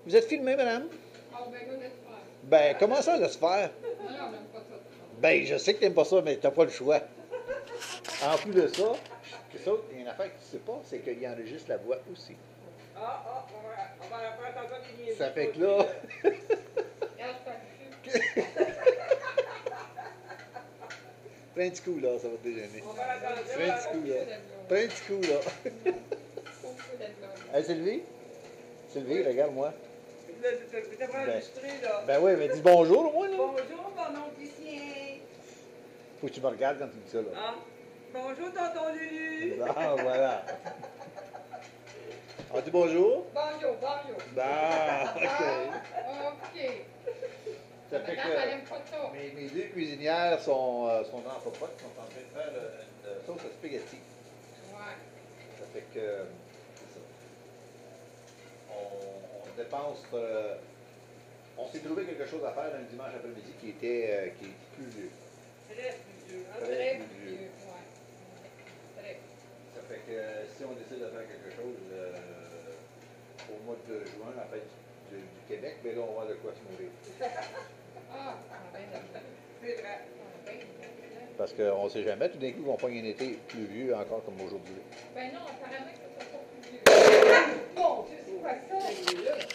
Vous êtes filmé, madame? Ah, ben là, laisse faire. Ben, comment ça, laisse faire? Non, non, on n'aime pas ça. Ben, je sais que t'aimes pas ça, mais t'as pas le choix. En plus de ça, il y a une affaire que tu sais pas, c'est qu'il enregistre la voix aussi. On va faire attention des niaiseries. Ça fait que là... Regarde, ça me tue. Prends un petit coup, là, ça va te déjeuner. On va faire attention. Prends un petit coup, là. Prends un petit coup, là. Faut que d'être là. Hey, Sylvie? Sylvie, regarde-moi. T'as pas enregistré, là. Ben oui, mais dis bonjour, au moins, là. Bonjour, mon opticien. Faut que tu me regardes quand tu dis ça, là. Ah. Bonjour, tonton Lulu. Ah, voilà. On dit bonjour? Bonjour, bonjour. Bah, OK. Ok. Ça fait Madame, elle aime que pas ça. mes deux cuisinières sont dans la popote, sont en train de faire une sauce à spaghetti. Ouais. Ça fait que, c'est ça. On dépense, on s'est trouvé quelque chose à faire un dimanche après-midi qui était plus vieux. Très pluvieux, hein? Très Très plus vieux. vieux, ouais. Très. Ça fait que si on décide de faire quelque chose au mois de juin, la fête du Québec, ben là, on va de quoi se nourrir. Ah, on a bien de la C'est vrai. On a bien de la Parce qu'on ne sait jamais, tout d'un coup, on pogne un été pluvieux encore comme aujourd'hui. Ben non, apparemment que ça soit pas plus vieux. Bon, Dieu, c'est quoi ça?